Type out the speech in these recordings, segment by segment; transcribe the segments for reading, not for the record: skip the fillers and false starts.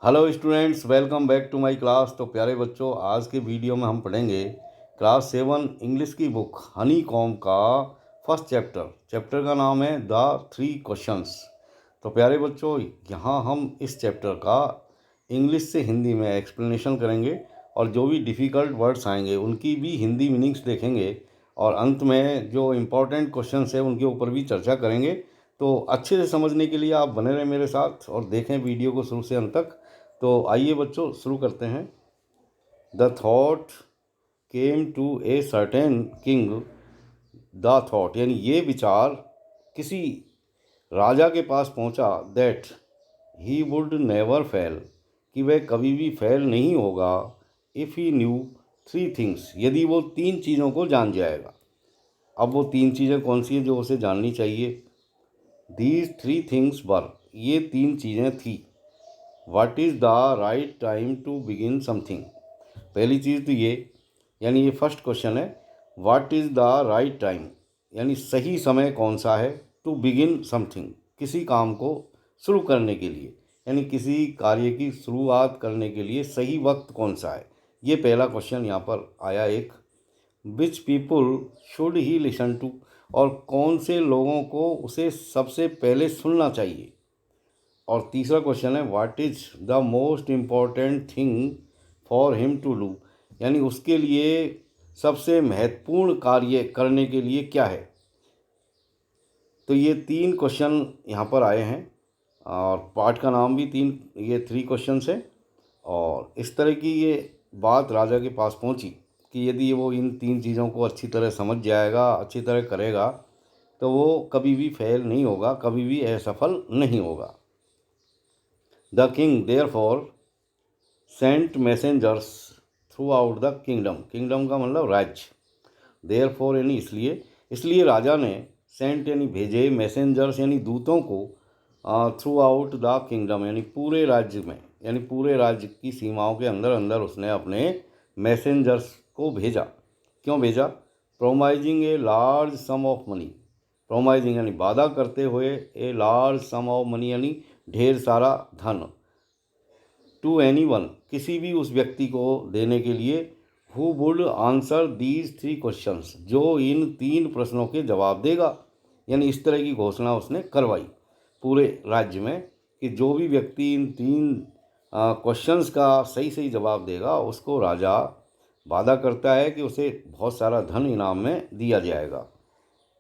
Hello students, welcome back to my class. तो प्यारे बच्चों, आज के वीडियो में हम पढ़ेंगे क्लास 7 इंग्लिश की बुक हनी कॉम का फर्स्ट चैप्टर का नाम है द 3 क्वेश्चंस। तो प्यारे बच्चों, यहाँ हम इस चैप्टर का इंग्लिश से हिंदी में एक्सप्लेनेशन करेंगे और जो भी डिफ़िकल्ट वर्ड्स आएंगे उनकी भी हिंदी मीनिंग्स देखेंगे और अंत में जो इम्पोर्टेंट क्वेश्चंस है उनके ऊपर भी चर्चा करेंगे। तो अच्छे से समझने के लिए आप बने रहें मेरे साथ और देखें वीडियो को शुरू से अंत तक। तो आइए बच्चों, शुरू करते हैं। The thought came to a certain king. The thought यानी ये विचार किसी राजा के पास पहुंचा, that he would never fail, कि वह कभी भी फेल नहीं होगा, इफ़ ही न्यू 3 थिंग्स, यदि वो 3 चीज़ों को जान जाएगा। अब वो 3 चीज़ें कौन सी हैं जो उसे जाननी चाहिए? दीज 3 थिंग्स वर, ये 3 चीज़ें थी। What is the right time to begin something, पहली चीज़ तो ये, यानी ये फर्स्ट क्वेश्चन है। What is the right time यानी सही समय कौन सा है, टू बिगिन समथिंग, किसी काम को शुरू करने के लिए, यानी किसी कार्य की शुरुआत करने के लिए सही वक्त कौन सा है, ये पहला क्वेश्चन यहाँ पर आया एक। Which people should he listen to, और कौन से लोगों को उसे सबसे पहले सुनना चाहिए। और तीसरा क्वेश्चन है, what is the most important thing for him to do, यानी उसके लिए सबसे महत्वपूर्ण कार्य करने के लिए क्या है। तो ये 3 क्वेश्चन यहाँ पर आए हैं और पाठ का नाम भी ये 3 क्वेश्चंस है। और इस तरह की ये बात राजा के पास पहुँची कि यदि वो इन 3 चीज़ों को अच्छी तरह समझ जाएगा, अच्छी तरह करेगा, तो वो कभी भी फेल नहीं होगा, कभी भी असफल नहीं होगा। The king therefore sent messengers throughout the kingdom, kingdom का मतलब राज्य। देयरफॉर यानी इसलिए राजा ने सेंट यानी भेजे, मैसेंजर्स यानी दूतों को, थ्रू आउट द किंगडम यानी पूरे राज्य में, यानी पूरे राज्य की सीमाओं के अंदर अंदर उसने अपने मैसेंजर्स को भेजा। क्यों भेजा? Promising a large sum of money, promising यानी वादा करते हुए, a large sum of money यानी ढेर सारा धन, टू एनी वन किसी भी उस व्यक्ति को देने के लिए, who would answer these 3 questions, जो इन 3 प्रश्नों के जवाब देगा। यानी इस तरह की घोषणा उसने करवाई पूरे राज्य में कि जो भी व्यक्ति इन 3 क्वेश्चंस का सही सही जवाब देगा, उसको राजा वादा करता है कि उसे बहुत सारा धन इनाम में दिया जाएगा।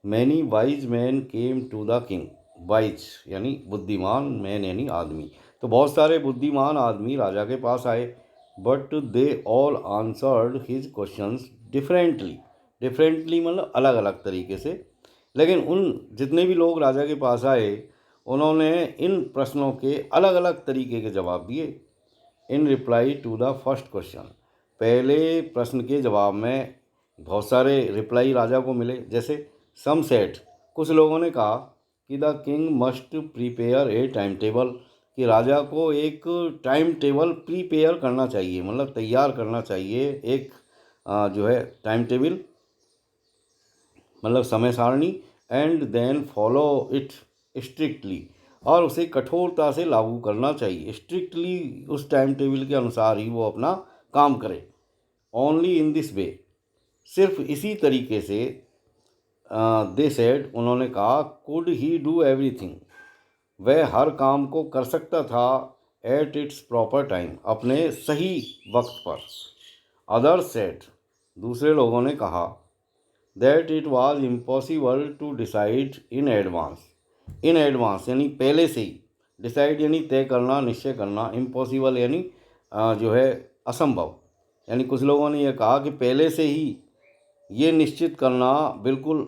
Many wise man came to the king, wise यानी बुद्धिमान, मैन यानी आदमी, तो बहुत सारे बुद्धिमान आदमी राजा के पास आए। But they all answered his questions differently, differently मतलब अलग अलग तरीके से। लेकिन उन जितने भी लोग राजा के पास आए, उन्होंने इन प्रश्नों के अलग अलग तरीके के जवाब दिए। In reply to the first question, पहले प्रश्न के जवाब में बहुत सारे रिप्लाई राजा को मिले। जैसे सम सेट, कुछ लोगों ने कहा कि the king must prepare a time table, कि राजा को एक टाइम टेबल प्रिपेयर करना चाहिए, मतलब तैयार करना चाहिए एक जो है टाइम टेबल, मतलब समय सारणी, and then follow it strictly, और उसे कठोरता से लागू करना चाहिए। स्ट्रिक्टली उस टाइम टेबल के अनुसार ही वो अपना काम करे। ओनली इन दिस वे, सिर्फ इसी तरीके से, दे सेड उन्होंने कहा, कुड ही डू एवरीथिंग, वह हर काम को कर सकता था, एट इट्स प्रॉपर टाइम, अपने सही वक्त पर। अदर्स सेड, दूसरे लोगों ने कहा, that it was impossible to decide in advance, in advance यानी पहले से ही, डिसाइड यानी तय करना, निश्चय करना, इम्पॉसिबल यानी जो है असंभव, यानी कुछ लोगों ने यह कहा कि पहले से ही ये निश्चित करना बिल्कुल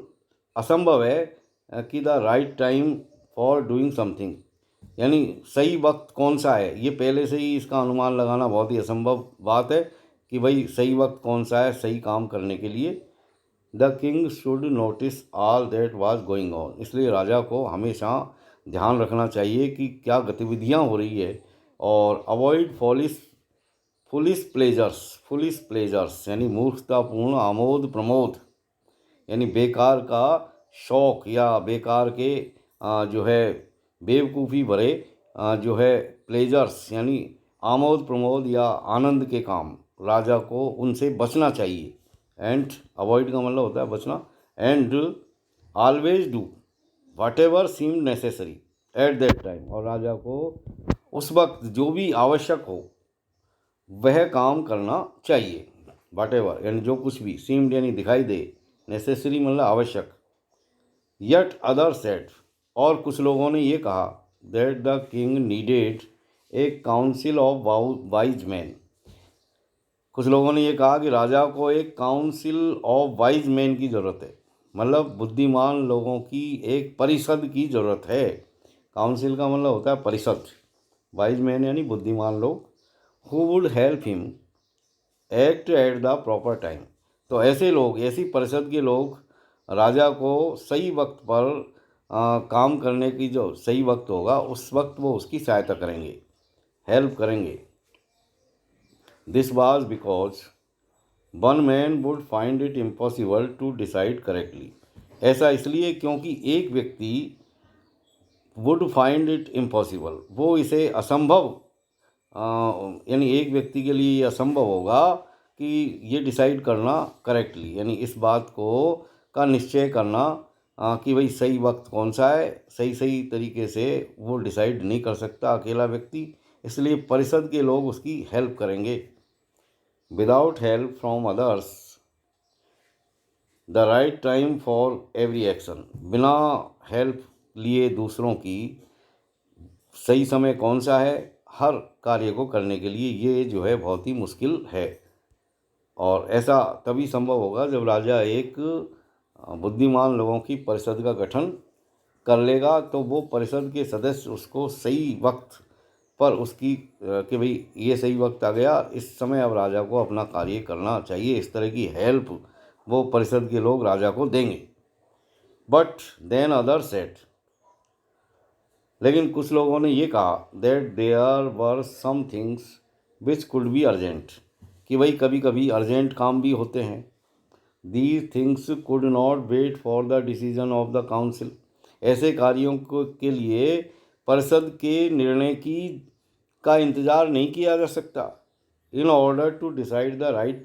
असंभव है कि the right time for doing something, यानी सही वक्त कौन सा है, ये पहले से ही इसका अनुमान लगाना बहुत ही असंभव बात है कि भाई सही वक्त कौन सा है सही काम करने के लिए। The king should notice all that was going on, इसलिए राजा को हमेशा ध्यान रखना चाहिए कि क्या गतिविधियां हो रही है, और अवॉइड फुलिस प्लेजर्स यानी मूर्खतापूर्ण आमोद प्रमोद, यानी बेकार का शौक या बेकार के जो है बेवकूफ़ी भरे जो है प्लेजर्स यानी आमोद प्रमोद या आनंद के काम राजा को उनसे बचना चाहिए। एंड अवॉइड का मतलब होता है बचना। And always do whatever seem necessary at that time, और राजा को उस वक्त जो भी आवश्यक हो वह काम करना चाहिए। वाट एवर यानी जो कुछ भी, सीम्ड यानी दिखाई दे, नेसेसरी मतलब आवश्यक। यट अदर सेट, और कुछ लोगों ने ये कहा, that the king needed A council of wise man. कुछ लोगों ने ये कहा कि राजा को एक काउंसिल ऑफ वाइज मैन की ज़रूरत है, मतलब बुद्धिमान लोगों की एक परिषद की ज़रूरत है। काउंसिल का मतलब होता है परिषद, वाइज मैन यानी बुद्धिमान लोग। Who would help him act at the proper time, तो ऐसे लोग, ऐसी परिषद के लोग राजा को सही वक्त पर काम करने की, जो सही वक्त होगा उस वक्त वो उसकी सहायता करेंगे, हेल्प करेंगे। This was because one man would find it impossible to decide correctly. ऐसा इसलिए क्योंकि एक व्यक्ति वुड फाइंड इट इम्पॉसिबल, वो इसे असंभव, यानी एक व्यक्ति के लिए असंभव होगा कि ये डिसाइड करना करेक्टली, यानी इस बात को का निश्चय करना कि भाई सही वक्त कौन सा है, सही तरीके से वो डिसाइड नहीं कर सकता अकेला व्यक्ति, इसलिए परिषद के लोग उसकी हेल्प करेंगे। Without help from others the right time for every action, बिना हेल्प लिए दूसरों की सही समय कौन सा है हर कार्य को करने के लिए, ये जो है बहुत ही मुश्किल है। और ऐसा तभी संभव होगा जब राजा एक बुद्धिमान लोगों की परिषद का गठन कर लेगा, तो वो परिषद के सदस्य उसको सही वक्त पर उसकी कि भाई ये सही वक्त आ गया, इस समय अब राजा को अपना कार्य करना चाहिए, इस तरह की हेल्प वो परिषद के लोग राजा को देंगे। बट देन अदर सेट, लेकिन कुछ लोगों ने ये कहा, that there were some things which could be urgent, कि भाई कभी कभी अर्जेंट काम भी होते हैं। These things could not wait for the decision of the council, ऐसे कार्यों को के लिए परिषद के निर्णय की का इंतज़ार नहीं किया जा सकता। In order to decide the right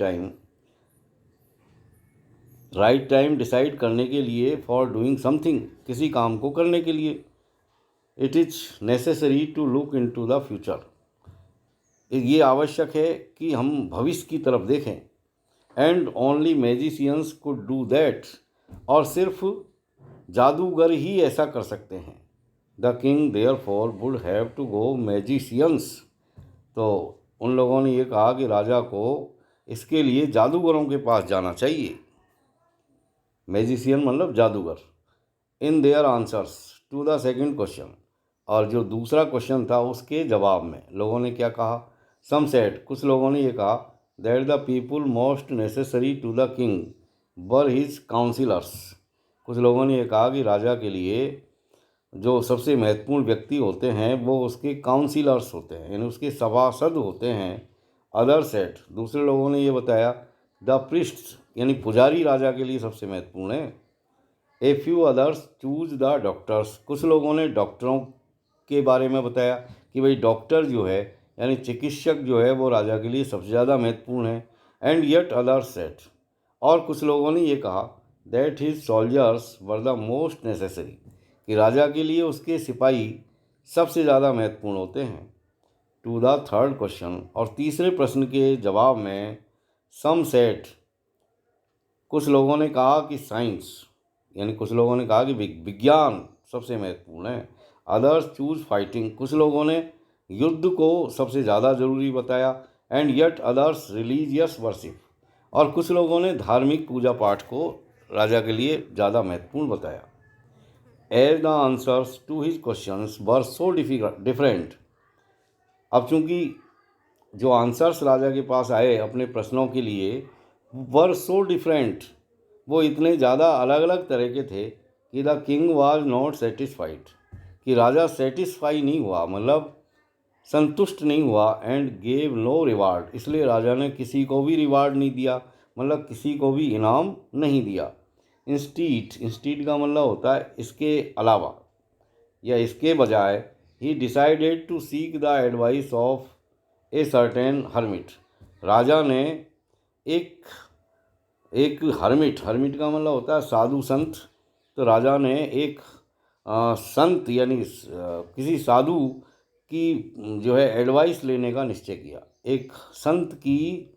time decide करने के लिए, फॉर डूइंग समथिंग, किसी काम को करने के लिए, it is necessary to look into the future, ये आवश्यक है कि हम भविष्य की तरफ देखें। And only magicians could do that, और सिर्फ जादूगर ही ऐसा कर सकते हैं। The king therefore would have to go magicians, तो उन लोगों ने ये कहा कि राजा को इसके लिए जादूगरों के पास जाना चाहिए। मैजिशियन मतलब जादूगर। In their answers to the second question, और जो दूसरा क्वेश्चन था उसके जवाब में लोगों ने क्या कहा, सम सेड, कुछ लोगों ने ये कहा, that the people most necessary to the king were his councillors, कुछ लोगों ने ये कहा कि राजा के लिए जो सबसे महत्वपूर्ण व्यक्ति होते हैं वो उसके काउंसिलर्स होते हैं, यानी उसके सभासद होते हैं। अदर सेट, दूसरे लोगों ने ये बताया, द प्रिस्ट्स, यानी पुजारी राजा के लिए सबसे महत्वपूर्ण है। A few others choose the doctors, कुछ लोगों ने डॉक्टरों के बारे में बताया कि भाई डॉक्टर जो है यानी चिकित्सक जो है वो राजा के लिए सबसे ज़्यादा महत्वपूर्ण है। एंड येट अदर्स सेट, और कुछ लोगों ने ये कहा, that his soldiers were the most necessary, कि राजा के लिए उसके सिपाही सबसे ज़्यादा महत्वपूर्ण होते हैं। टू द थर्ड क्वेश्चन, और तीसरे प्रश्न के जवाब में, सम सेट, कुछ लोगों ने कहा कि साइंस, यानी कुछ लोगों ने कहा कि विज्ञान सबसे महत्वपूर्ण है। अदर्स चूज फाइटिंग, कुछ लोगों ने युद्ध को सबसे ज़्यादा ज़रूरी बताया। And yet others religious worship, और कुछ लोगों ने धार्मिक पूजा पाठ को राजा के लिए ज़्यादा महत्वपूर्ण बताया। As the answers to his questions were so different, अब चूंकि जो आंसर्स राजा के पास आए अपने प्रश्नों के लिए वर सो डिफरेंट, वो इतने ज़्यादा अलग अलग तरह के थे कि the king was not satisfied, कि राजा सेटिस्फाई नहीं हुआ, मतलब संतुष्ट नहीं हुआ। एंड गेव नो रिवार्ड, इसलिए राजा ने किसी को भी रिवार्ड नहीं दिया, मतलब किसी को भी इनाम नहीं दिया। इंस्टीड का मतलब होता है इसके अलावा या इसके बजाय। He decided to seek the advice of a certain hermit, राजा ने एक एक हर्मिट, हर्मिट का मतलब होता है साधु संत। तो राजा ने एक संत यानी किसी साधु की जो है एडवाइस लेने का निश्चय किया, एक संत की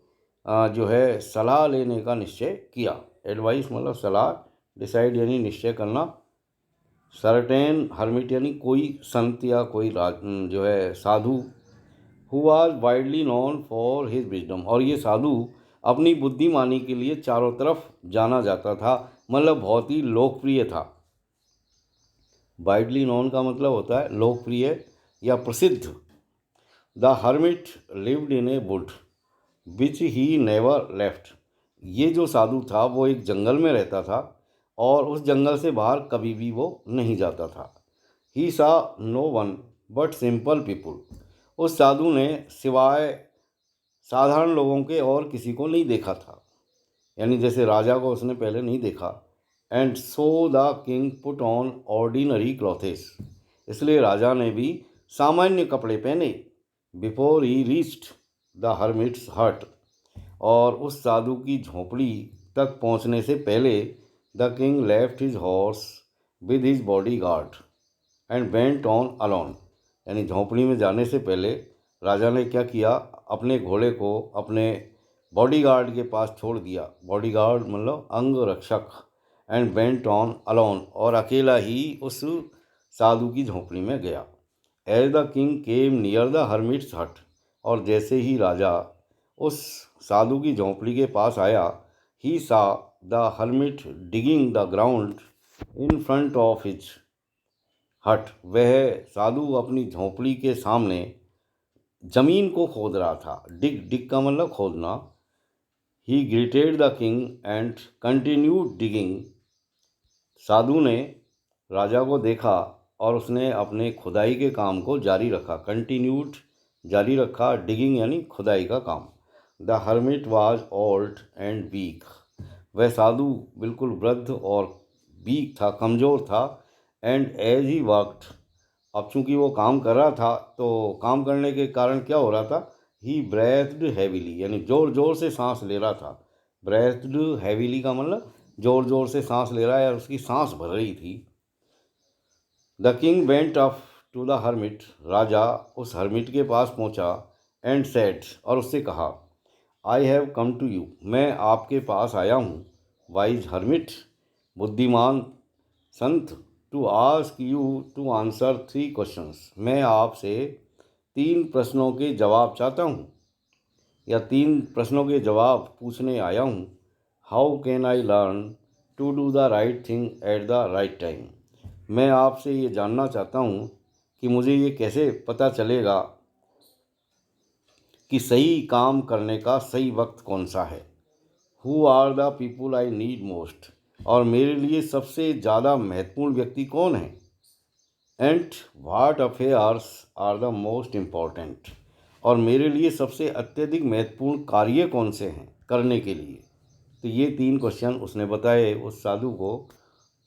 जो है सलाह लेने का निश्चय किया। एडवाइस मतलब सलाह, डिसाइड यानी निश्चय करना, सर्टेन हर्मिट यानी कोई संत या कोई जो है साधु, who was widely known for his wisdom, और ये साधु अपनी बुद्धिमानी के लिए चारों तरफ जाना जाता था, मतलब बहुत ही लोकप्रिय था। वाइडली नोन का मतलब होता है लोकप्रिय या प्रसिद्ध। The hermit lived in A would which he never left, ये जो साधु था वो एक जंगल में रहता था और उस जंगल से बाहर कभी भी वो नहीं जाता था। He saw no one but simple people, उस साधु ने सिवाय साधारण लोगों के और किसी को नहीं देखा था, यानी जैसे राजा को उसने पहले नहीं देखा। And so the king put on ordinary clothes, इसलिए राजा ने भी सामान्य कपड़े पहने। Before he reached the hermit's hut, और उस साधु की झोंपड़ी तक पहुंचने से पहले the king left his horse with his body guard and went on alone, यानी झोंपड़ी में जाने से पहले राजा ने क्या किया, अपने घोड़े को अपने बॉडीगार्ड के पास छोड़ दिया। बॉडीगार्ड मतलब अंग रक्षक। एंड वेंट ऑन अलोन, और अकेला ही उस साधु की झोंपड़ी में गया। As the king came near the hermit's hut, और जैसे ही राजा उस साधु की झोंपड़ी के पास आया, ही सा the hermit digging the ground in front of his हट, वह साधु अपनी झोंपड़ी के सामने जमीन को खोद रहा था। डिग, डिग का मतलब खोदना। He greeted the king and continued digging, साधु ने राजा को देखा और उसने अपने खुदाई के काम को जारी रखा। कंटिन्यूड जारी रखा, डिगिंग यानी खुदाई का काम। The hermit was old and weak, वह साधु बिल्कुल वृद्ध और वीक था, कमज़ोर था। एंड एज ही वर्कड, अब चूंकि वो काम कर रहा था तो काम करने के कारण क्या हो रहा था, ही ब्रेथ्ड हैवीली, यानी ज़ोर ज़ोर से सांस ले रहा था। ब्रेथ्ड हैवीली का मतलब ज़ोर ज़ोर से सांस ले रहा है, और उसकी सांस भर रही थी। The king went up to the hermit, राजा उस हर्मिट के पास पहुंचा। एंड सेड, और उससे कहा, I have come to you, मैं आपके पास आया हूँ। वाइज हर्मिट, बुद्धिमान संत, to ask you to answer 3 questions, मैं आपसे 3 प्रश्नों के जवाब चाहता हूँ, या 3 प्रश्नों के जवाब पूछने आया हूँ। How can I learn to do the right thing at the right time, मैं आपसे ये जानना चाहता हूँ कि मुझे ये कैसे पता चलेगा कि सही काम करने का सही वक्त कौन सा है। Who are the people I need most, और मेरे लिए सबसे ज़्यादा महत्वपूर्ण व्यक्ति कौन है। And what affairs are the most important, और मेरे लिए सबसे अत्यधिक महत्वपूर्ण कार्य कौन से हैं करने के लिए। तो ये 3 क्वेश्चन उसने बताए उस साधु को।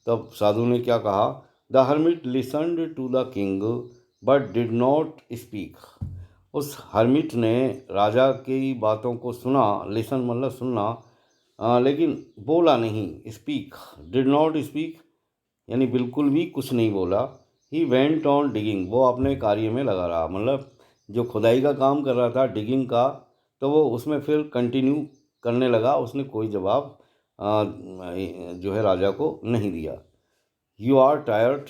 तब साधु ने क्या कहा, the hermit listened to the king but did not speak, उस हर्मिट ने राजा की बातों को सुना, लिसन मतलब सुनना, लेकिन बोला नहीं। स्पीक, डिड नॉट स्पीक यानी बिल्कुल भी कुछ नहीं बोला। ही वेंट ऑन डिगिंग, वो अपने कार्य में लगा रहा, मतलब जो खुदाई का काम कर रहा था डिगिंग का, तो वो उसमें फिर कंटिन्यू करने लगा। उसने कोई जवाब जो है राजा को नहीं दिया। You are tired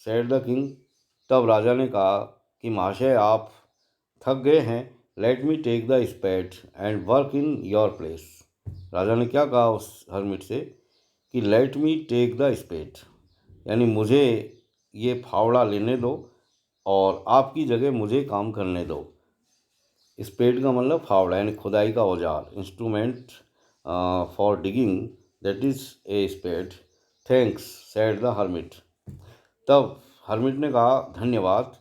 said the king, तब राजा ने कहा कि महाशय आप थक गए हैं। Let me take the spade and work in your place, राजा ने क्या कहा उस हर्मिट से कि let me take the spade, यानी मुझे ये फावड़ा लेने दो और आपकी जगह मुझे काम करने दो। स्पेड का मतलब फावड़ा यानी खुदाई का औजार, instrument for digging, that is a spade. Thanks said the hermit, तब हर्मिट ने कहा धन्यवाद।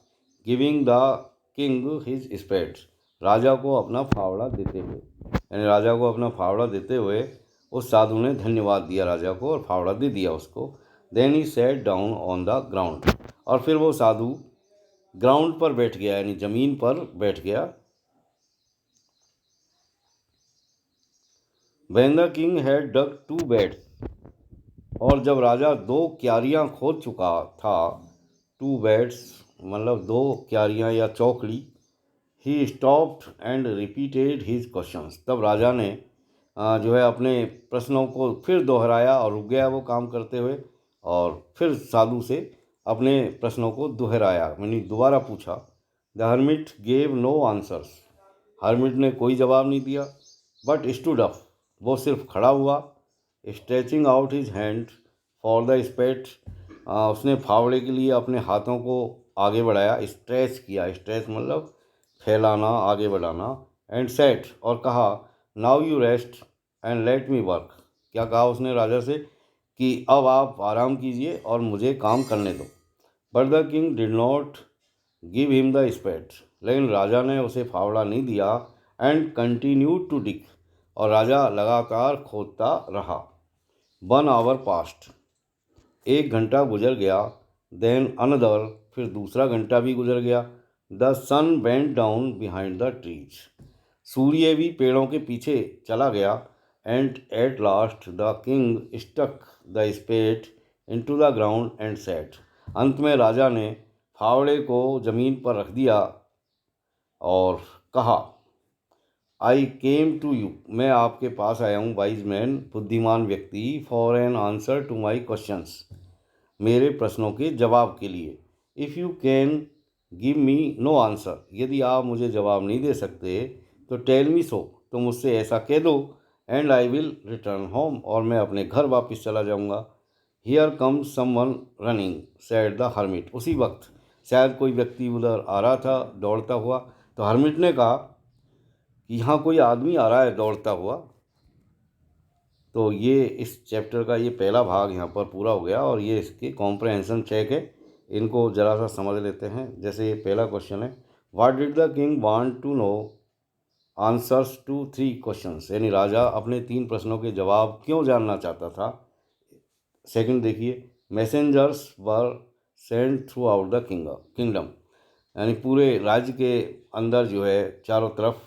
Giving the king his spade, राजा को अपना फावड़ा देते हुए, यानी राजा को अपना फावड़ा देते हुए उस साधु ने धन्यवाद दिया राजा को और फावड़ा दे दिया उसको। Then he sat down on the ground, और फिर वो साधु ग्राउंड पर बैठ गया, यानी ज़मीन पर बैठ गया। When the king had dug 2 beds, और जब राजा 2 क्यारियाँ खोद चुका था, 2 बेड्स मतलब 2 क्यारियाँ या चौकड़ी, he stopped and repeated his questions, तब राजा ने जो है अपने प्रश्नों को फिर दोहराया और रुक गया वो काम करते हुए, और फिर साधु से अपने प्रश्नों को दोहराया, मैंने दोबारा पूछा। The hermit gave no answers, हर्मिट ने कोई जवाब नहीं दिया। बट स्टूड अप, वो सिर्फ खड़ा हुआ। Stretching out his hand for the spade, उसने फावड़े के लिए अपने हाथों को आगे बढ़ाया, स्ट्रेच किया, स्ट्रेच मतलब फैलाना, आगे बढ़ाना। एंड सेट, और कहा, now you rest and let me work, क्या कहा उसने राजा से कि अब आप आराम कीजिए और मुझे काम करने दो। But the king did not give him the spade, लेकिन राजा ने उसे फावड़ा नहीं दिया। एंड कंटिन्यूड टू डिग, और राजा लगातार खोदता रहा। 1 आवर पास्ट, 1 घंटा गुजर गया। देन अनदर, फिर दूसरा घंटा भी गुजर गया। The sun went down behind the trees, सूर्य भी पेड़ों के पीछे चला गया। And at last the king stuck the spade into the ground and said, अंत में राजा ने फावड़े को जमीन पर रख दिया और कहा, आई केम टू यू, मैं आपके पास आया हूँ, वाइज मैन, बुद्धिमान व्यक्ति, for an answer to my questions, मेरे प्रश्नों के जवाब के लिए। If you can give me no answer, यदि आप मुझे जवाब नहीं दे सकते तो टेल मी सो, तो मुझसे ऐसा कह दो। And I will return home, और मैं अपने घर वापस चला जाऊंगा। Here comes someone running sad the hermit, उसी वक्त शायद कोई व्यक्ति उधर आ रहा था दौड़ता हुआ, तो हर्मिट ने कहा कि यहाँ कोई आदमी आ रहा है दौड़ता हुआ। तो ये इस चैप्टर का ये पहला भाग यहाँ पर पूरा हो गया, और ये इसके कॉम्प्रहेंशन चेक है, इनको ज़रा सा समझ लेते हैं। जैसे ये पहला क्वेश्चन है, what did the king want to know answers to 3 questions, यानी राजा अपने 3 प्रश्नों के जवाब क्यों जानना चाहता था। सेकंड देखिए, messengers were send through out the kingdom, यानी पूरे राज्य के अंदर जो है चारों तरफ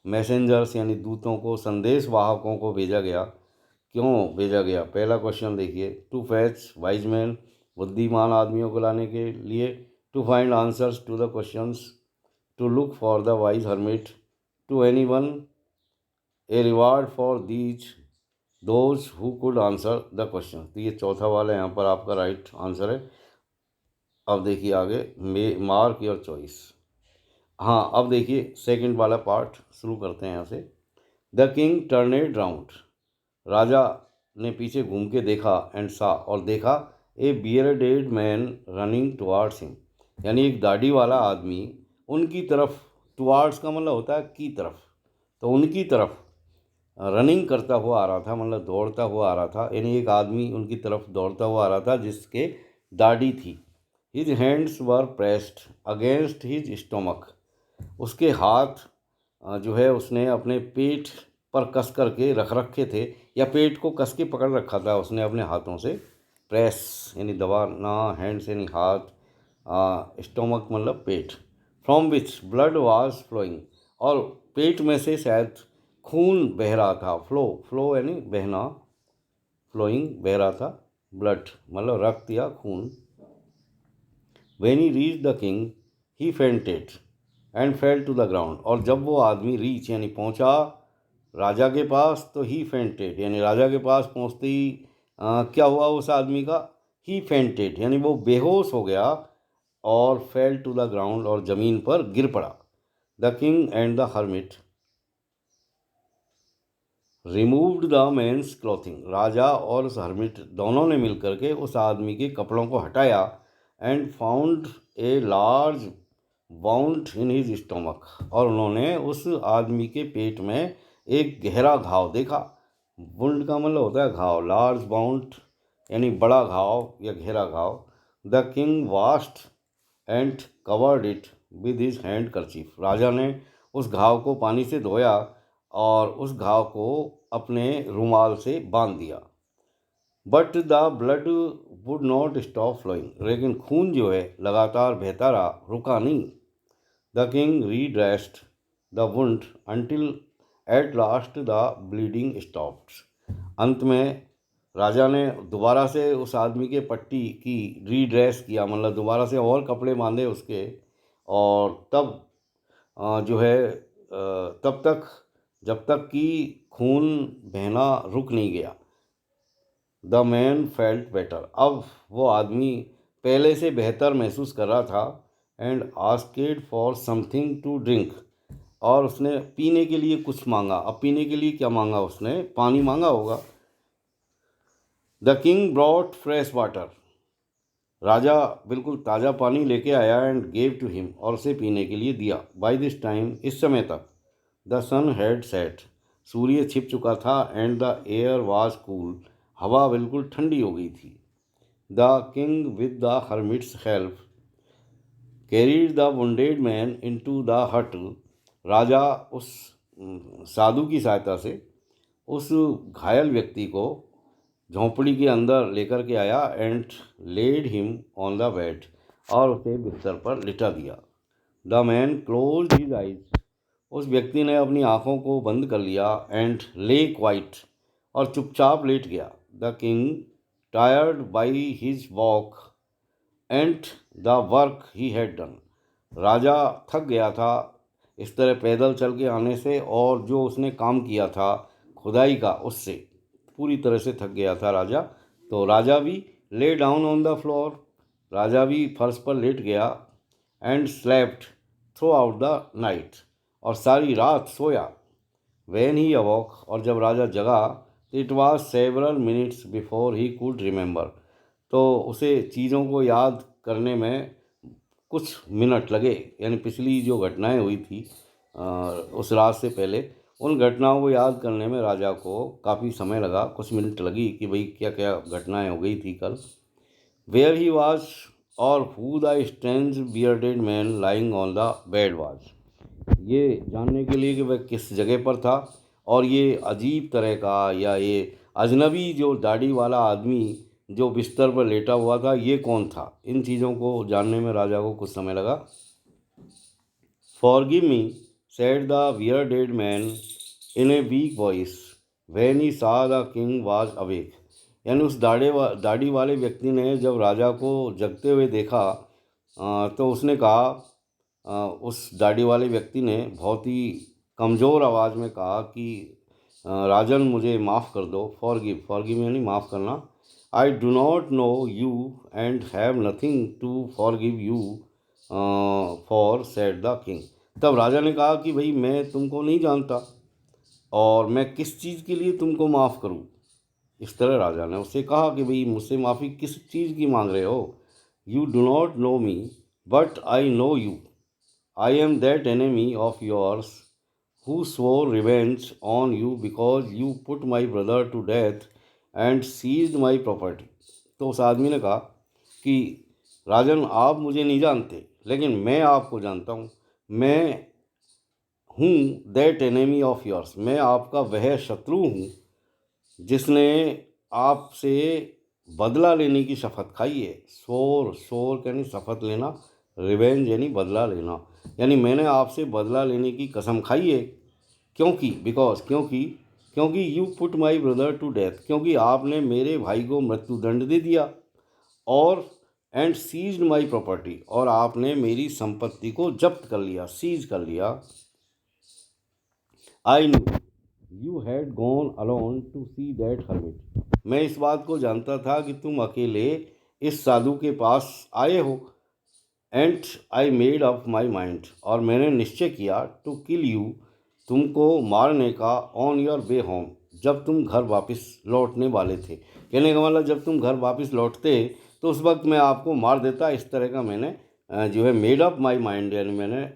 मैसेंजर्स यानी दूतों को, संदेश वाहकों को भेजा गया। क्यों भेजा गया, पहला क्वेश्चन देखिए, टू फैच वाइज मैन, बुद्धिमान आदमियों को लाने के लिए। To find answers to the questions, to look for the wise hermit, to anyone, a reward for these those who could answer the question. तो ये चौथा वाला यहाँ पर आपका राइट आंसर है। अब देखिए आगे, मार्क योर चॉइस। हाँ, अब देखिए सेकंड वाला पार्ट शुरू करते हैं यहाँ से। द किंग टर्नेड राउंड, राजा ने पीछे घूम के देखा, एंड सा, और देखा, a bearded man running towards him, यानी एक दाढ़ी वाला आदमी उनकी तरफ, टुवार्ड्स का मतलब होता है की तरफ, तो उनकी तरफ रनिंग करता हुआ आ रहा था, मतलब दौड़ता हुआ आ रहा था, यानी एक आदमी उनकी तरफ दौड़ता हुआ आ रहा था जिसके दाढ़ी थी। His hands were pressed against his stomach, उसके हाथ जो है उसने अपने पेट पर कस करके रख रखे थे, या पेट को कस के पकड़ रखा था उसने अपने हाथों से। प्रेस यानी दबाना, हैंड्स यानी हाथ, स्टोमक मतलब पेट। From which blood was flowing, और पेट में से शायद खून बह रहा था। फ्लो यानी बहना, फ्लोइंग बह रहा था, ब्लड मतलब रक्त या खून। When he reach the king he fainted and fell to the ground, और जब वो आदमी रीच यानी पहुंचा राजा के पास, तो ही फेंटेड यानी राजा के पास पहुंचते ही क्या हुआ उस आदमी का, ही फेंटेड यानी वो बेहोश हो गया, और फेल टू द ग्राउंड, और ज़मीन पर गिर पड़ा। The king and the hermit removed the man's clothing, राजा और उस हर्मिट दोनों ने मिलकर के उस आदमी के कपड़ों को हटाया। And found a large wound in his stomach, और उन्होंने उस आदमी के पेट में एक गहरा घाव देखा। वुंड का मतलब होता है घाव, लार्ज बाउंड यानी बड़ा घाव या गहरा घाव। The king washed and covered it with his handkerchief, राजा ने उस घाव को पानी से धोया और उस घाव को अपने रुमाल से बांध दिया। But the blood would not stop flowing, लेकिन खून जो है लगातार बहता रहा, रुका नहीं। The king redressed the wound until at last the bleeding stopped. अंत में राजा ने दोबारा से उस आदमी के पट्टी की रीड्रेस किया, मतलब दोबारा से और कपड़े बांधे उसके, और तब जो है तब तक जब तक कि खून बहना रुक नहीं गया। द मैन फेल्ट बेटर, अब वो आदमी पहले से बेहतर महसूस कर रहा था। And asked for something to drink, और उसने पीने के लिए कुछ मांगा। अब पीने के लिए क्या मांगा उसने? पानी मांगा होगा। The king brought fresh water, राजा बिल्कुल ताज़ा पानी लेके आया। एंड गेव टू हिम, और उसे पीने के लिए दिया। बाय दिस टाइम, इस समय तक, द सन हैड सेट, सूर्य छिप चुका था। And the air was cool, हवा बिल्कुल ठंडी हो गई थी। The king with the hermits help carried the wounded man into the हट, राजा उस साधु की सहायता से उस घायल व्यक्ति को झोंपड़ी के अंदर लेकर के आया। And laid him on the bed, और उसे बिस्तर पर लिटा दिया। The man close his eyes, उस व्यक्ति ने अपनी आँखों को बंद कर लिया। एंड ले क्वाइट, और चुपचाप लेट गया। The king tired by his walk and the work he had done, राजा थक गया था इस तरह पैदल चल के आने से, और जो उसने काम किया था खुदाई का, उससे पूरी तरह से थक गया था राजा। तो राजा भी lay down on the floor, राजा भी फर्श पर लेट गया। And slept throughout the night, और सारी रात सोया। वैन ही अवॉक, और जब राजा जगा, it was several minutes before he could remember, तो उसे चीज़ों को याद करने में कुछ मिनट लगे। यानी पिछली जो घटनाएं हुई थी उस रात से पहले, उन घटनाओं को याद करने में राजा को काफ़ी समय लगा, कुछ मिनट लगी कि भाई क्या क्या घटनाएं हो गई थी कल। वेयर ही वाज, और who the strange bearded man lying on the bed was, ये जानने के लिए कि वह किस जगह पर था, और ये अजीब तरह का या ये अजनबी जो दाढ़ी वाला आदमी जो बिस्तर पर लेटा हुआ था, ये कौन था, इन चीज़ों को जानने में राजा को कुछ समय लगा। Forgive me, said the bearded man in a week voice when he सा द किंग वाज अवेक, यानी उस दाढ़ी वाले व्यक्ति ने जब राजा को जगते हुए देखा तो उसने कहा, उस दाढ़ी वाले व्यक्ति ने बहुत ही कमज़ोर आवाज़ में कहा कि राजन मुझे माफ़ कर दो। फॉरगिव यानी माफ़ करना। I do not know you and have nothing to forgive you for, said the king. तब राजा ने कहा कि भाई मैं तुमको नहीं जानता, और मैं किस चीज़ के लिए तुमको माफ़ करूं। इस तरह राजा ने उससे कहा कि भाई मुझसे माफ़ी किस चीज़ की मांग रहे हो। You do not no me but I know you, I am that enemy of yours who swore revenge on you because you put my brother to death and seized my property। तो उस आदमी ने कहा कि राजन आप मुझे नहीं जानते, लेकिन मैं आपको जानता हूँ। मैं हूँ दैट एनिमी ऑफ योर्स, मैं आपका वह शत्रु हूँ जिसने आपसे बदला लेने की शपथ खाई है। सोर यानी शपथ लेना, रिवेंज यानी बदला लेना, यानी मैंने आपसे बदला लेने की कसम खाई है। क्योंकि you put my brother to death, क्योंकि आपने मेरे भाई को मृत्युदंड दे दिया। और एंड सीज्ड माई प्रॉपर्टी, और आपने मेरी संपत्ति को जब्त कर लिया, सीज कर लिया। I knew you had gone alone to see that hermit, मैं इस बात को जानता था कि तुम अकेले इस साधु के पास आए हो। And I made up my mind, और मैंने निश्चय किया, टू किल यू, तुमको मारने का, ऑन योर वे होम, जब तुम घर वापस लौटने वाले थे। कहने का मतलब जब तुम घर वापस लौटते तो उस वक्त मैं आपको मार देता। इस तरह का मैंने जो है मेड अप माई माइंड, यानी मैंने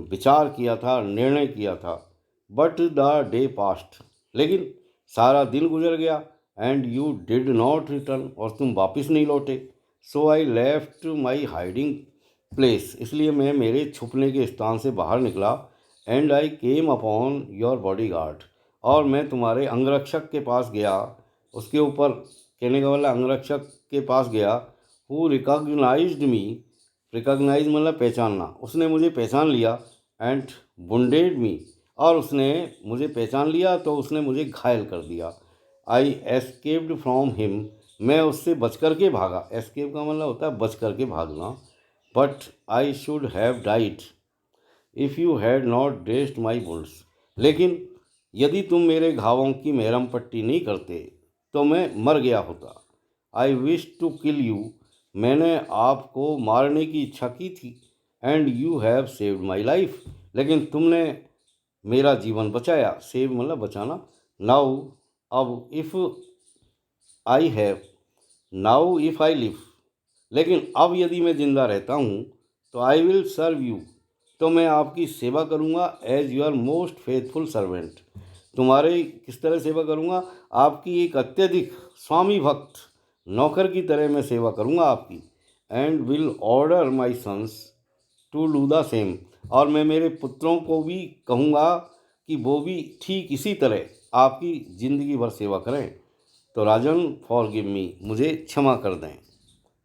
विचार किया था, निर्णय किया था। बट द डे पास्ट, लेकिन सारा दिन गुजर गया। And you did not return, और तुम वापस नहीं लौटे। So I left my hiding place, इसलिए मैं मेरे छुपने के स्थान से बाहर निकला। And I came upon your bodyguard, और मैं तुम्हारे अंगरक्षक के पास गया। उसके ऊपर कहने का मतलब अंगरक्षक के पास गया। हु रिकॉग्नाइज्ड मी, रिकॉग्नाइज मतलब पहचानना, उसने मुझे पहचान लिया। एंड वुंडेड मी, और उसने मुझे पहचान लिया तो उसने मुझे घायल कर दिया। आई एस्केप्ड फ्रॉम हिम, मैं उससे बच कर के भागा। एस्केप का मतलब होता है बच कर के भागना। But I should have died if you had not dressed my wounds, लेकिन यदि तुम मेरे घावों की मरहम पट्टी नहीं करते तो मैं मर गया होता। I wish to kill you, मैंने आपको मारने की इच्छा की थी। And you have saved my life, लेकिन तुमने मेरा जीवन बचाया। सेव मतलब बचाना। नाउ, अब if I have, now if I live, लेकिन अब यदि मैं जिंदा रहता हूँ तो आई विल सर्व यू, तो मैं आपकी सेवा करूँगा। As your most faithful servant, तुम्हारे किस तरह सेवा करूँगा? आपकी एक अत्यधिक स्वामी भक्त नौकर की तरह मैं सेवा करूँगा आपकी। And will order my sons to do the same, और मैं मेरे पुत्रों को भी कहूँगा कि वो भी ठीक इसी तरह आपकी ज़िंदगी भर सेवा करें। तो राजन फॉरगिव मी, मुझे क्षमा कर दें।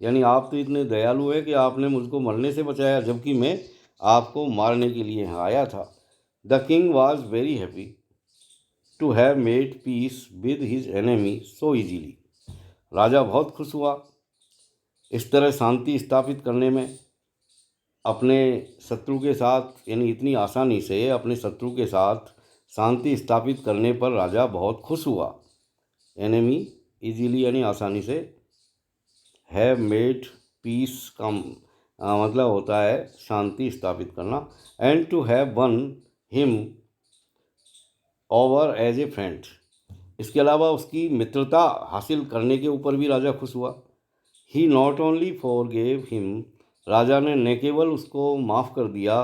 यानी आप तो इतने दयालु हैं कि आपने मुझको मरने से बचाया, जबकि मैं आपको मारने के लिए यहाँ आया था। The king was very happy to have made peace with his enemy so easily, राजा बहुत खुश हुआ इस तरह शांति स्थापित करने में अपने शत्रु के साथ, यानी इतनी आसानी से अपने शत्रु के साथ शांति स्थापित करने पर राजा बहुत खुश हुआ। एनेमी इजीली यानी आसानी से, हैव मेड पीस का मतलब होता है शांति स्थापित करना। And to have won him over as a friend, इसके अलावा उसकी मित्रता हासिल करने के ऊपर भी राजा खुश हुआ। He not only forgave him, राजा ने न केवल उसको माफ़ कर दिया,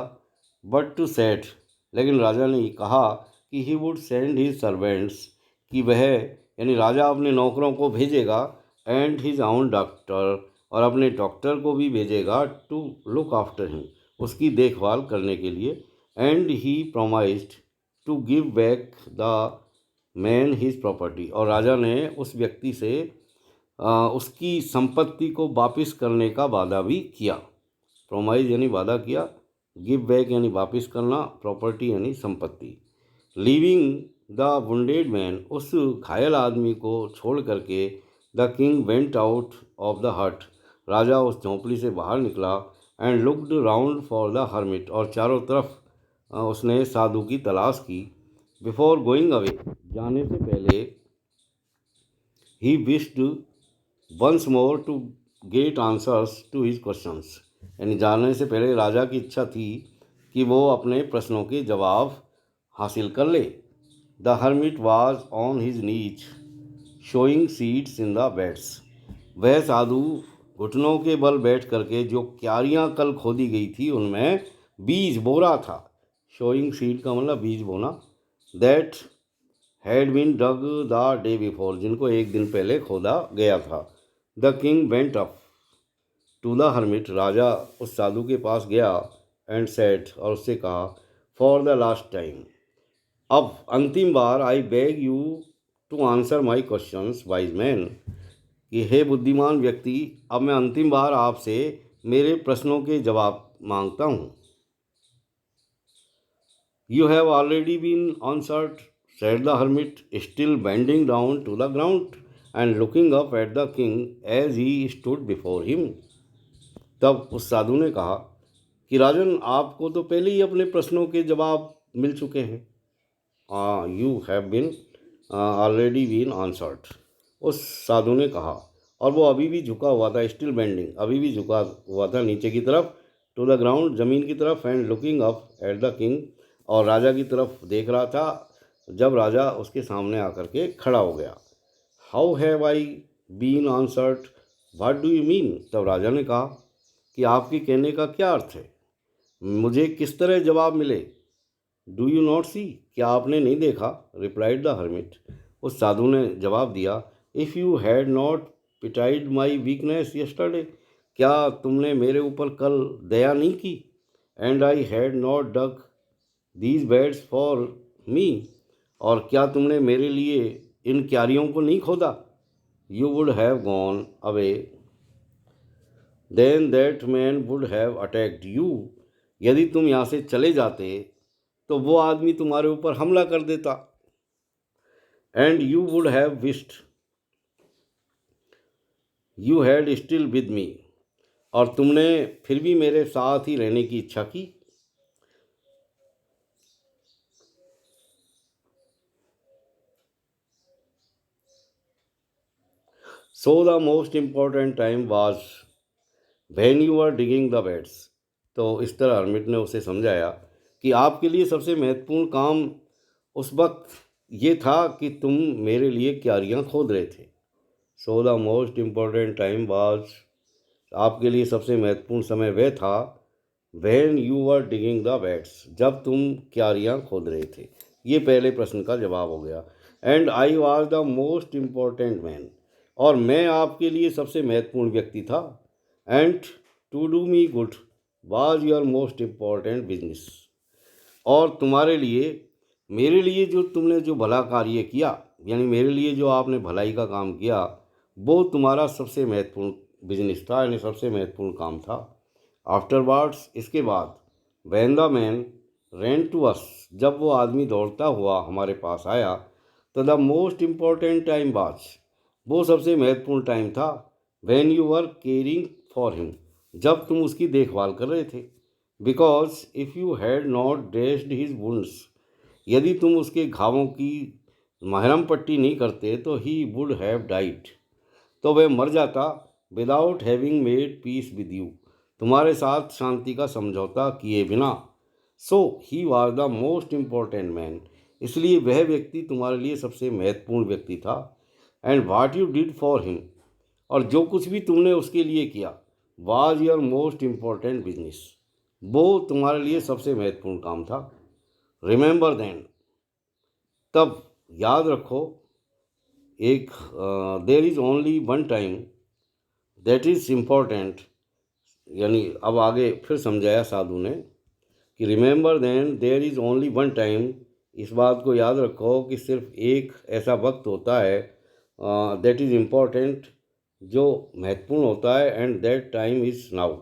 बट टू सेट, लेकिन राजा ने ये कहा कि he would send his servants, कि वह यानी राजा अपने नौकरों को भेजेगा। एंड हिज ओन डॉक्टर, और अपने डॉक्टर को भी भेजेगा। टू लुक आफ्टर हिम, उसकी देखभाल करने के लिए। And he promised to give back the man his property, और राजा ने उस व्यक्ति से उसकी संपत्ति को वापस करने का वादा भी किया। प्रोमाइज यानी वादा किया, गिव बैक यानी वापस करना, प्रॉपर्टी यानी संपत्ति। लीविंग द वुंडेड मैन, उस घायल आदमी को छोड़ करके the king went out of the हट, राजा उस झोंपड़ी से बाहर निकला। And looked round for the hermit, और चारों तरफ उसने साधु की तलाश की। बिफोर गोइंग अवे, जाने से पहले, he wished once more to get answers to his questions, यानी जाने से पहले राजा की इच्छा थी कि वो अपने प्रश्नों के जवाब हासिल कर ले। The hermit was on his knees showing seeds in the beds, वह साधु घुटनों के बल बैठ करके जो क्यारियाँ कल खोदी गई थी उनमें बीज बो रहा था। शोइंग सीड का मतलब बीज बोना। That had been dug the day before, जिनको एक दिन पहले खोदा गया था। The king went up to the hermit, राजा उस साधु के पास गया। एंड सेड, और उससे कहा, फॉर द लास्ट टाइम, अब अंतिम बार, I beg you to answer my questions wise man, कि हे बुद्धिमान व्यक्ति, अब मैं अंतिम बार आपसे मेरे प्रश्नों के जवाब मांगता हूँ। You have already been answered, said the hermit, still bending down to the ground and looking up at the king as he stood before him. तब उस साधु ने कहा कि राजन, आपको तो पहले ही अपने प्रश्नों के जवाब मिल चुके हैं। You have been already been answered, उस साधु ने कहा, और वो अभी भी झुका हुआ था। स्टिल बेंडिंग, अभी भी झुका हुआ था नीचे की तरफ। टू द ग्राउंड, ज़मीन की तरफ। And looking up at the king, और राजा की तरफ देख रहा था जब राजा उसके सामने आकर के खड़ा हो गया। How have I been answered, what do you mean, तब राजा ने कहा कि आपके कहने का क्या अर्थ है, मुझे किस तरह जवाब मिले। डू यू नॉट सी, क्या आपने नहीं देखा, रिप्लाइड द हर्मिट, उस साधु ने जवाब दिया। If you had not pitied my weakness yesterday, क्या तुमने मेरे ऊपर कल दया नहीं की। And I had not dug these beds for me, और क्या तुमने मेरे लिए इन क्यारियों को नहीं खोदा। You would have gone away, then that man would have attacked you, यदि तुम यहाँ से चले जाते तो वो आदमी तुम्हारे ऊपर हमला कर देता। And you would have wished you had still with me, और तुमने फिर भी मेरे साथ ही रहने की इच्छा की। So the most important time was when you are digging the beds. तो इस तरह हर्मिट ने उसे समझाया कि आपके लिए सबसे महत्वपूर्ण काम उस वक्त ये था कि तुम मेरे लिए क्यारियाँ खोद रहे थे। So the most important time was, आपके लिए सबसे महत्वपूर्ण समय वह था when you are digging the beds, जब तुम क्यारियाँ खोद रहे थे। ये पहले प्रश्न का जवाब हो गया। And I was the most important man, और मैं आपके लिए सबसे महत्वपूर्ण व्यक्ति था। And to do me good was your most important business, और तुम्हारे लिए, मेरे लिए जो तुमने जो भला कार्य किया, यानी मेरे लिए जो आपने भलाई का काम किया, वो तुम्हारा सबसे महत्वपूर्ण बिजनेस था, यानी सबसे महत्वपूर्ण काम था। आफ्टरवर्ड्स, इसके बाद, when the man ran to us, जब वो आदमी दौड़ता हुआ हमारे पास आया, तो the most important time was, वो सबसे महत्वपूर्ण टाइम था when you were caring for him, जब तुम उसकी देखभाल कर रहे थे। Because if you had not dressed his wounds, यदि तुम उसके घावों की महरम पट्टी नहीं करते तो ही वुड हैव डाइड, तो वह मर जाता। Without having made peace with you, तुम्हारे साथ शांति का समझौता किए बिना। So he was the most important man, इसलिए वह व्यक्ति तुम्हारे लिए सबसे महत्वपूर्ण व्यक्ति था। And what you did for him, और जो कुछ भी तुमने उसके लिए किया, was your most important business, वो तुम्हारे लिए सबसे महत्वपूर्ण काम था। रिमेंबर देन, तब याद रखो, एक there is only one time that is important, यानी अब आगे फिर समझाया साधु ने कि remember then there is only one time, इस बात को याद रखो कि सिर्फ एक ऐसा वक्त होता है दैट इज़ इम्पॉर्टेंट, जो महत्वपूर्ण होता है। And that time is now,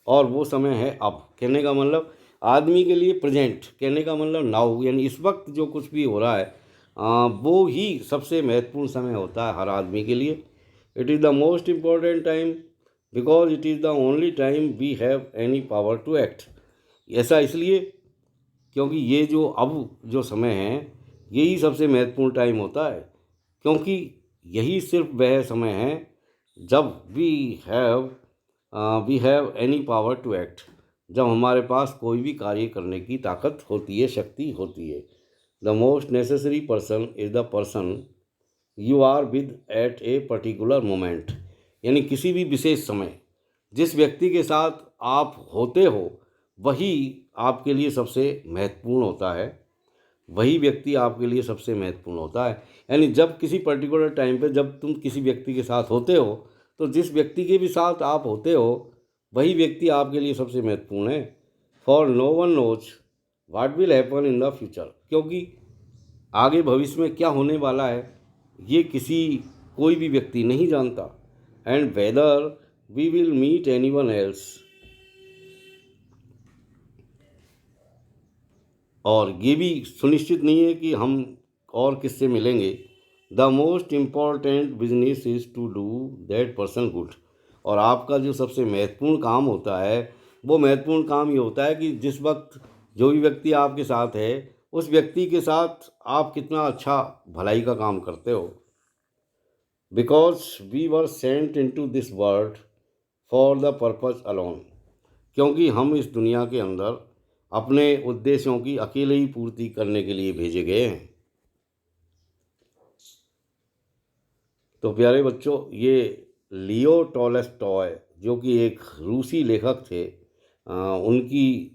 और वो समय है अब। कहने का मतलब आदमी के लिए प्रेजेंट, कहने का मतलब नाउ, यानी इस वक्त जो कुछ भी हो रहा है वो ही सबसे महत्वपूर्ण समय होता है हर आदमी के लिए। It is the most important time because it is the only time we have any power to act. ऐसा इसलिए क्योंकि ये जो अब जो समय है, यही सबसे महत्वपूर्ण टाइम होता है, क्योंकि यही सिर्फ वह समय है जब we have any power to act, जब हमारे पास कोई भी कार्य करने की ताकत होती है, शक्ति होती है। The most necessary person is the person you are with at a particular moment, यानी किसी भी विशेष समय जिस व्यक्ति के साथ आप होते हो, वही आपके लिए सबसे महत्वपूर्ण होता है, वही व्यक्ति आपके लिए सबसे महत्वपूर्ण होता है। यानी जब किसी पर्टिकुलर टाइम पे जब तुम किसी व्यक्ति के साथ होते हो, तो जिस व्यक्ति के भी साथ आप होते हो, वही व्यक्ति आपके लिए सबसे महत्वपूर्ण है। For no one knows what will happen in the future, क्योंकि आगे भविष्य में क्या होने वाला है ये कोई भी व्यक्ति नहीं जानता। And whether we will meet any one else, और ये भी सुनिश्चित नहीं है कि हम और किससे मिलेंगे। The most important business is to do that person good, और आपका जो सबसे महत्वपूर्ण काम होता है, वो महत्वपूर्ण काम ये होता है कि जिस वक्त जो भी व्यक्ति आपके साथ है, उस व्यक्ति के साथ आप कितना अच्छा भलाई का काम करते हो। Because we were sent into this world for the purpose alone, क्योंकि हम इस दुनिया के अंदर अपने उद्देश्यों की अकेले ही पूर्ति करने के लिए भेजे गए हैं। तो प्यारे बच्चों, ये लियो टॉल्स्टॉय जो कि एक रूसी लेखक थे, उनकी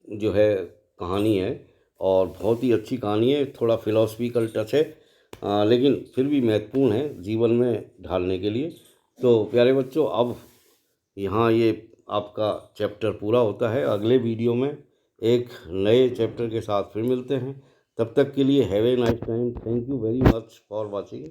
जो है कहानी है, और बहुत ही अच्छी कहानी है। थोड़ा फिलोसफिकल टच है, लेकिन फिर भी महत्वपूर्ण है जीवन में ढालने के लिए। तो प्यारे बच्चों, अब यहाँ ये आपका चैप्टर पूरा होता है। अगले वीडियो में एक नए चैप्टर के साथ फिर मिलते हैं। तब तक के लिए have a nice time. Thank you very much for watching.